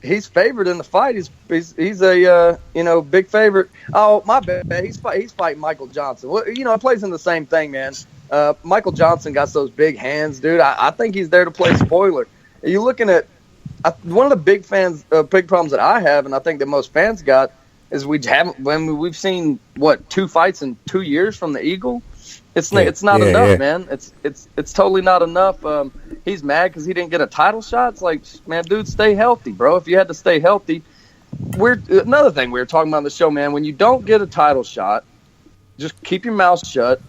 he's favored in the fight. He's a big favorite. Oh, my bad. He's fighting Michael Johnson. Well, it plays in the same thing, man. Michael Johnson got those big hands, dude. I think he's there to play spoiler. You're looking at one of the big problems that I have, and I think that most fans got, is we've seen 2 fights in 2 years from the Eagle. It's not enough, man. It's totally not enough. He's mad because he didn't get a title shot. It's like, man, dude, stay healthy, bro. If you had to stay healthy, another thing we were talking about on the show, man. When you don't get a title shot, just keep your mouth shut.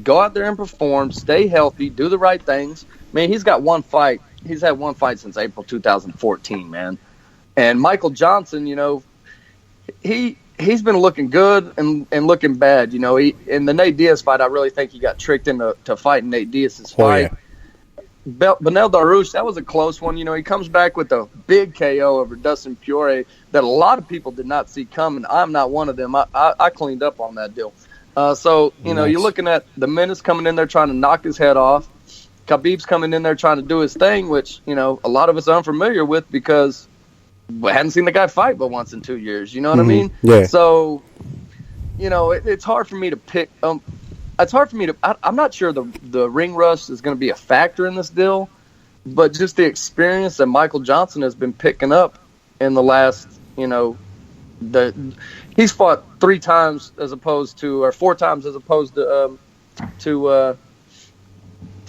Go out there and perform. Stay healthy. Do the right things. Man, he's got one fight. He's had one fight since April 2014, man. And Michael Johnson, he's been looking good and looking bad. In the Nate Diaz fight, I really think he got tricked into fighting Nate Diaz's fight. Benel Dariush, that was a close one. He comes back with a big KO over Dustin Poirier that a lot of people did not see coming. I'm not one of them. I cleaned up on that deal. So, nice. You're looking at the Menace coming in there trying to knock his head off. Khabib's coming in there trying to do his thing, which, a lot of us are unfamiliar with because I hadn't seen the guy fight but once in 2 years. You know what I mean? Yeah. So, it's hard for me to pick. It's hard for me to. I'm not sure the ring rust is going to be a factor in this deal, but just the experience that Michael Johnson has been picking up in the last, he's fought 3 times or 4 times as opposed to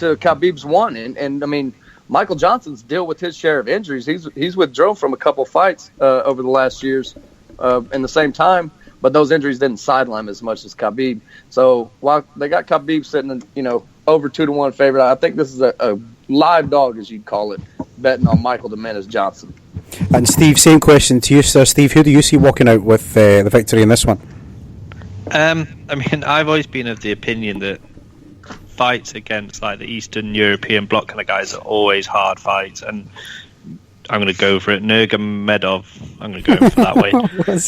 Khabib's 1, and I mean, Michael Johnson's deal with his share of injuries. He's withdrawn from a couple over the last years in the same time, but those injuries didn't sideline him as much as Khabib. So while they got Khabib sitting over 2-1 favorite, I think this is a live dog, as you'd call it, betting on Michael Jimenez Johnson. And Steve, same question to you, sir. Steve, who do you see walking out with the victory in this one? I've always been of the opinion that fights against like the Eastern European bloc kind of guys are always hard fights, and I'm going to go for it. Nurmagomedov, I'm going to go for that way.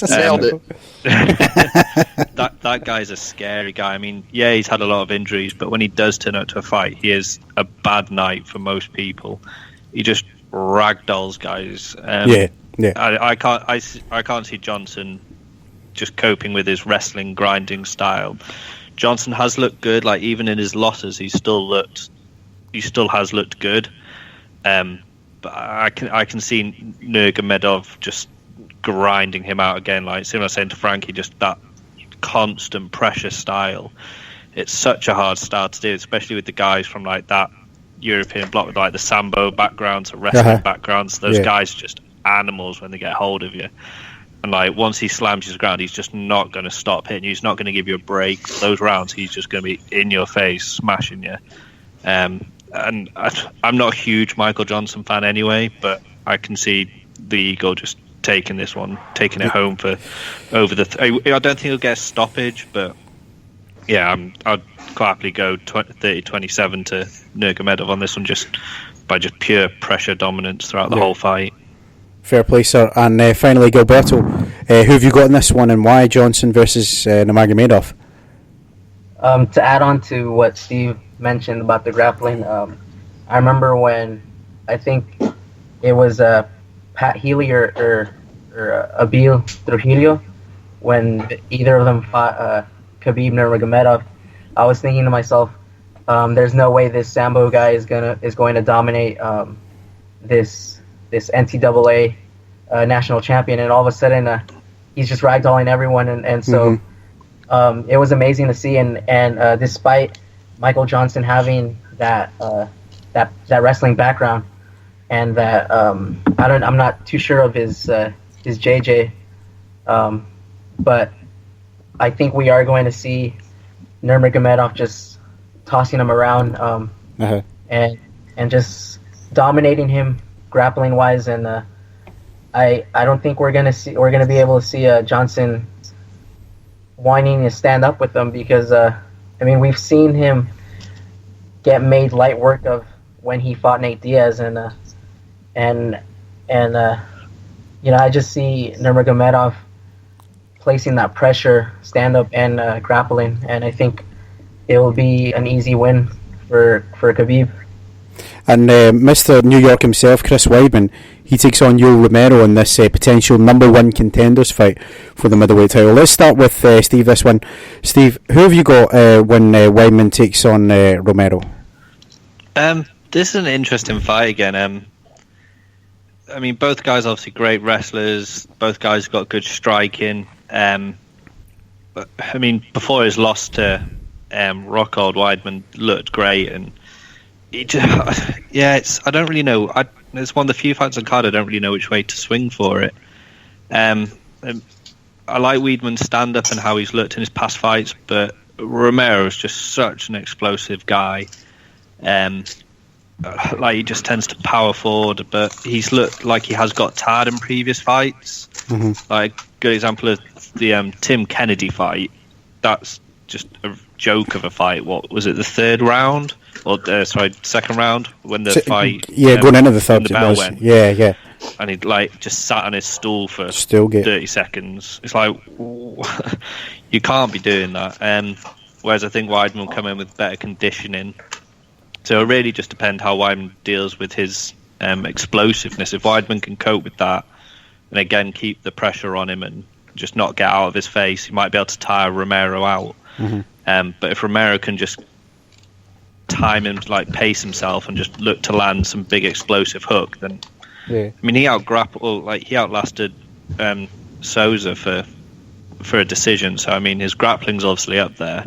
Nailed it. That guy's a scary guy. I mean, yeah, he's had a lot of injuries, but when he does turn out to a fight, he is a bad night for most people. He just ragdolls guys. I can't see Johnson just coping with his wrestling grinding style. Johnson has looked good. Like even in his losses, he still has looked good. But I can see Nurmagomedov just grinding him out again. Like similar saying to Frankie, just that constant pressure style. It's such a hard style to do, especially with the guys from like that European bloc with like the sambo backgrounds or wrestling backgrounds. Those guys are just animals when they get hold of you. And like once he slams you to the ground, he's just not going to stop hitting you. He's not going to give you a break. Those rounds, he's just going to be in your face, smashing you. And I'm not a huge Michael Johnson fan anyway, but I can see the Eagle just taking this one, taking it home for over the. I don't think he'll get a stoppage, but yeah, I'd quite happily go 30-27 to Nurmagomedov on this one, just by pure pressure dominance throughout the whole fight. Fair play, sir. And finally, Gilberto, who have you got in this one, and why Johnson versus Nurmagomedov? To add on to what Steve mentioned about the grappling, I remember when I think it was Pat Healy or Abil Trujillo, when either of them fought Khabib Nurmagomedov. I was thinking to myself, there's no way this Sambo guy is going to dominate this NCAA national champion, and all of a sudden he's just ragdolling everyone, and so it was amazing to see. And despite Michael Johnson having that wrestling background, and that I'm not too sure of his JJ, but I think we are going to see Nurmagomedov just tossing him around and just dominating him grappling wise, and I don't think we're gonna be able to see Johnson wanting to stand up with them, because we've seen him get made light work of when he fought Nate Diaz, and I just see Nurmagomedov placing that pressure, stand up and grappling, and I think it will be an easy win for Khabib. And Mr. New York himself, Chris Weidman, he takes on Yoel Romero in this potential number one contenders fight for the middleweight title. Let's start with Steve, this one. Steve, who have you got when Weidman takes on Romero? This is an interesting fight again. I mean, both guys obviously great wrestlers. Both guys got good striking. But, I mean, before his loss to Rockhold, Weidman looked great, and he just, I don't really know. It's one of the few fights on card I don't really know which way to swing for it. I like Weidman's stand-up and how he's looked in his past fights, but Romero is just such an explosive guy. Like, he just tends to power forward, but he's looked like he has got tired in previous fights. Mm-hmm. Like, good example of the Tim Kennedy fight. That's just a joke of a fight. What was it, the third round? Or second round when the fight? Yeah, going into the third. The bell went. Yeah. And he just sat on his stool for 30 seconds. It's like, you can't be doing that. Whereas I think Weidman will come in with better conditioning. So it really just depends how Weidman deals with his explosiveness. If Weidman can cope with that, and again keep the pressure on him and just not get out of his face, he might be able to tire Romero out. Mm-hmm. But if Romero can just time him, like pace himself, and just look to land some big explosive hook, then I mean, he outlasted Souza for a decision. So I mean, his grappling's obviously up there.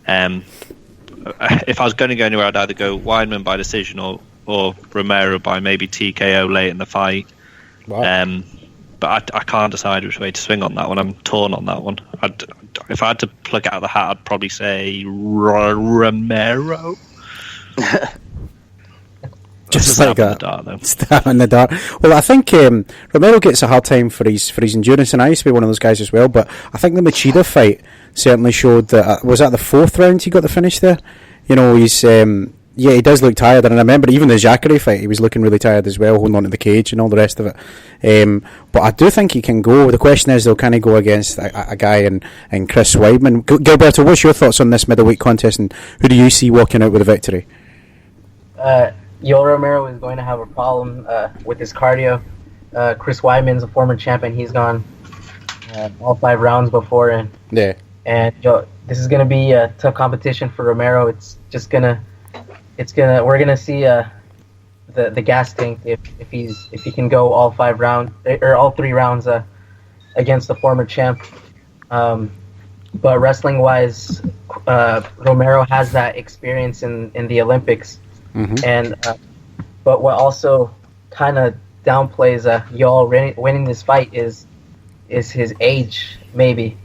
If I was going to go anywhere, I'd either go Weidman by decision or Romero by maybe TKO late in the fight. Wow. But I can't decide which way to swing on that one. I'm torn on that one. If I had to pluck it out of the hat, I'd probably say Romero. Just like a stab in the dark. Well, I think Romero gets a hard time for his endurance, and I used to be one of those guys as well. But I think the Machida fight certainly showed that. Was that the fourth round he got the finish there? You know, he's he does look tired, and I remember even the Jacare fight, he was looking really tired as well, holding on to the cage and all the rest of it. But I do think he can go. The question is, though, can he go against a guy in Chris Weidman? Gilberto, what's your thoughts on this middleweight contest, and who do you see walking out with a victory? Yoel Romero is going to have a problem with his cardio. Chris Weidman's a former champion. He's gone all 5 rounds before, and this is going to be a tough competition for Romero. We're gonna see the gas tank if he can go all 5 rounds or all 3 rounds against the former champ. But wrestling wise, Romero has that experience in the Olympics. Mm-hmm. And but what also kind of downplays Yoel winning this fight is his age, maybe,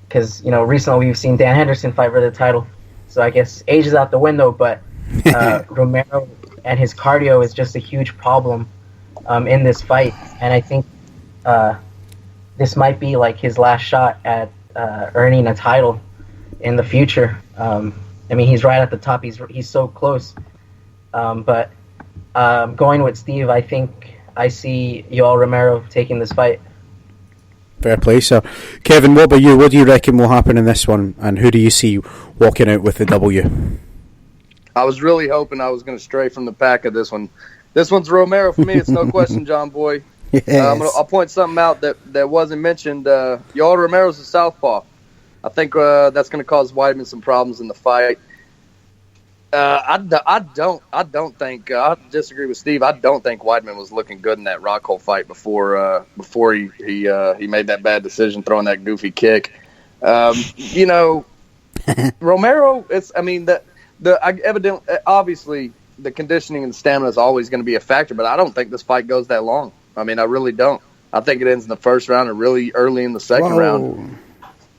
because recently we've seen Dan Henderson fight for the title, so I guess age is out the window. But Romero and his cardio is just a huge problem in this fight, and I think this might be like his last shot at earning a title in the future. I mean, he's right at the top. He's so close. But going with Steve, I think I see Yoel Romero taking this fight. Fair play, sir. Kevin, what about you? What do you reckon will happen in this one, and who do you see walking out with the W? I was really hoping I was going to stray from the pack of this one. This one's Romero for me. It's no question, John Boy. Yes. I'll point something out that wasn't mentioned. Yoel Romero's a southpaw. I think that's going to cause Weidman some problems in the fight. I don't think I disagree with Steve. I don't think Weidman was looking good in that Rockhold fight before he made that bad decision throwing that goofy kick. Romero. Obviously the conditioning and stamina is always going to be a factor, but I don't think this fight goes that long. I mean, I really don't. I think it ends in the first round or really early in the second round.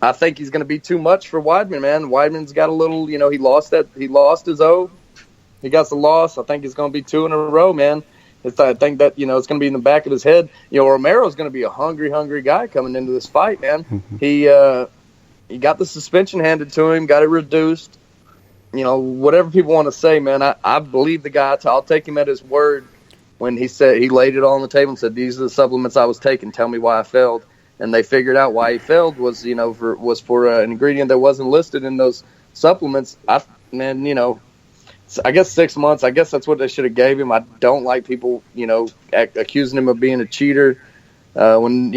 I think he's going to be too much for Weidman, man. Weidman's got a little, he lost his O. He got the loss. I think it's going to be 2 in a row, man. I think that, it's going to be in the back of his head. Romero's going to be a hungry guy coming into this fight, man. He got the suspension handed to him, got it reduced. Whatever people want to say, man, I believe the guy. I'll take him at his word when he said, he laid it all on the table and said, these are the supplements I was taking. Tell me why I failed. And they figured out why he failed was for an ingredient that wasn't listed in those supplements. For I guess 6 months. I guess that's what they should have gave him. I don't like people, accusing him of being a cheater. When,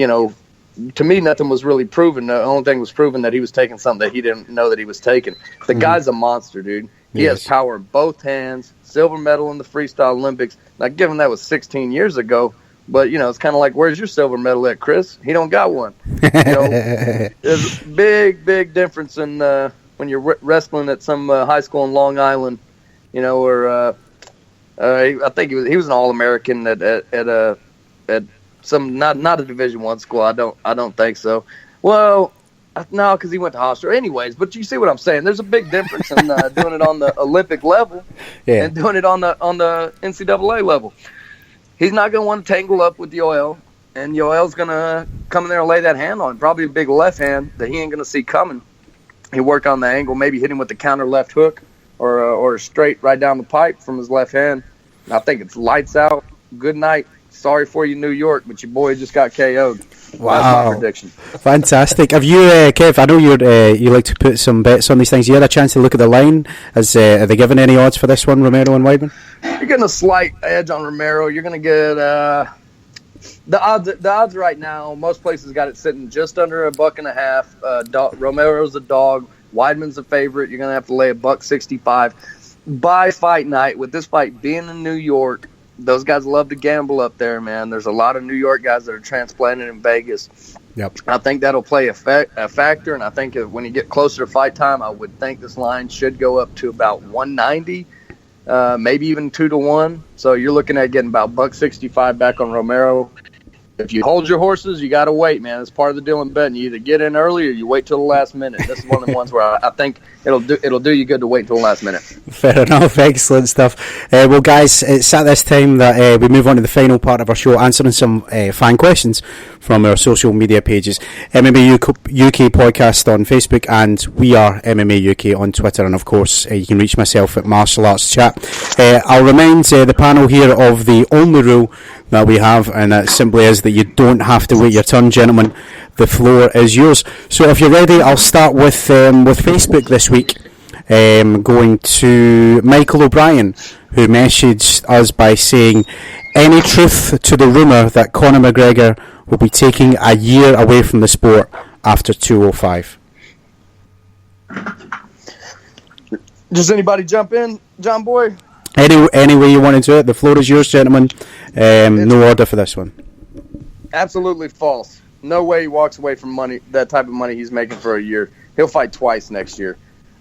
to me, nothing was really proven. The only thing was proven that he was taking something that he didn't know that he was taking. The guy's a monster, dude. He has power in both hands, silver medal in the freestyle Olympics. Now, given that was 16 years ago, but, it's kind of like, where's your silver medal at, Chris? He don't got one. There's a big difference in when you're wrestling at some high school in Long Island, or I think he was an All-American at some not a Division I school. I don't think so. Well, no, because he went to Hofstra. Anyways, but you see what I'm saying? There's a big difference in doing it on the Olympic level and doing it on the NCAA level. He's not going to want to tangle up with Yoel, and Yoel's going to come in there and lay that hand on him. Probably a big left hand that he ain't going to see coming. He'll work on the angle, maybe hit him with the counter left hook or straight right down the pipe from his left hand. I think it's lights out. Good night. Sorry for you, New York, but your boy just got KO'd. Wow. That's my prediction. Fantastic. Have you, Kev, I know you like to put some bets on these things. You had a chance to look at the line. Are they giving any odds for this one, Romero and Weidman? You're getting a slight edge on Romero. You're going to get the odds right now. Most places got it sitting just under $1.50. Romero's a dog. Weidman's a favorite. You're going to have to lay $1.65. By fight night, with this fight being in New York, those guys love to gamble up there, man. There's a lot of New York guys that are transplanted in Vegas. Yep. I think that'll play a factor, and I think when you get closer to fight time, I would think this line should go up to about 190, maybe even 2-1. So you're looking at getting about $1.65 back on Romero. If you hold your horses, you got to wait, man. It's part of the deal in betting. You either get in early or you wait till the last minute. This is one of the ones where I think it'll do you good to wait till the last minute. Fair enough. Excellent stuff. Well, guys, it's at this time that we move on to the final part of our show, answering some fan questions from our social media pages. MMA UK Podcast on Facebook, and we are MMA UK on Twitter. And, of course, you can reach myself at Martial Arts Chat. I'll remind the panel here of the only rule that we have, and that simply is that you don't have to wait your turn, gentlemen. The floor is yours. So if you're ready, I'll start with Facebook this week. Going to Michael O'Brien, who messaged us by saying, any truth to the rumour that Conor McGregor will be taking a year away from the sport after 205? Does anybody jump in, John Boy? Any way you want to do it. The floor is yours, gentlemen. No order for this one. Absolutely false. No way he walks away from money, that type of money he's making for a year. He'll fight twice next year.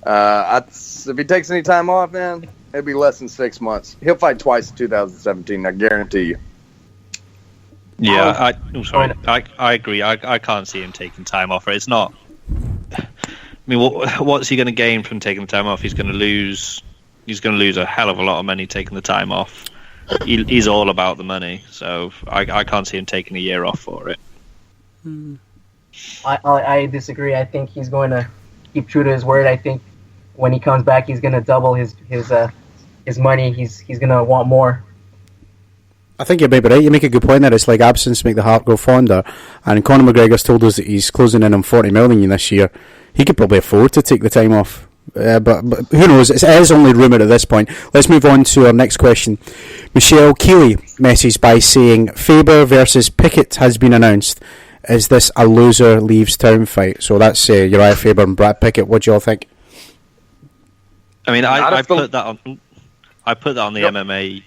If he takes any time off, man, it'll be less than 6 months. He'll fight twice in 2017, I guarantee you. Yeah, I agree. I can't see him taking time off. It's not. I mean, what's he going to gain from taking the time off? He's going to lose. He's going to lose a hell of a lot of money taking the time off. He's all about the money, so I can't see him taking a year off for it. I disagree. I think he's going to keep true to his word. I think when he comes back, he's going to double his money. He's going to want more. I think you may be right. You make a good point there. It's like absence make the heart grow fonder. And Conor McGregor's told us that he's closing in on 40 million this year. He could probably afford to take the time off. But who knows? It is only rumour at this point. Let's move on to our next question. Michelle Keeley messaged by saying, Faber versus Pickett has been announced. Is this a loser leaves town fight? So that's Uriah Faber and Brad Pickett. What do you all think? I mean, I put that on. I put that on the MMA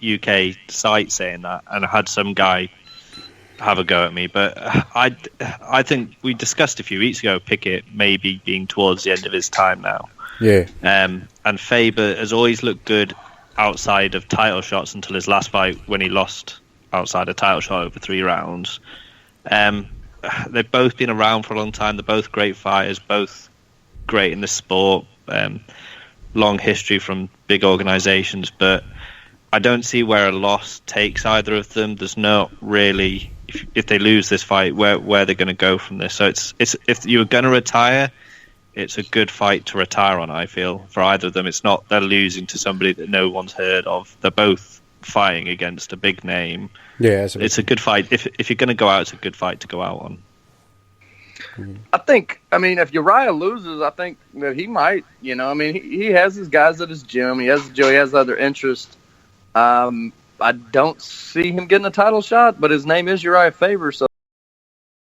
UK site saying that, and I had some guy have a go at me. But I think we discussed a few weeks ago Pickett maybe being towards the end of his time now. Yeah. And Faber has always looked good outside of title shots until his last fight when he lost outside a title shot over 3 rounds. They've both been around for a long time. They're both great fighters, both great in the sport. Long history from big organisations, but I don't see where a loss takes either of them. There's not really, if they lose this fight, where they're going to go from this. So it's if you're going to retire, it's a good fight to retire on, I feel, for either of them. It's not they're losing to somebody that no one's heard of. They're both fighting against a big name. Yeah, it's a good fight. If you're going to go out, it's a good fight to go out on. I think, if Uriah loses, I think that he might, he has his guys at his gym. He has other interests. I don't see him getting a title shot, but his name is Uriah Faber, so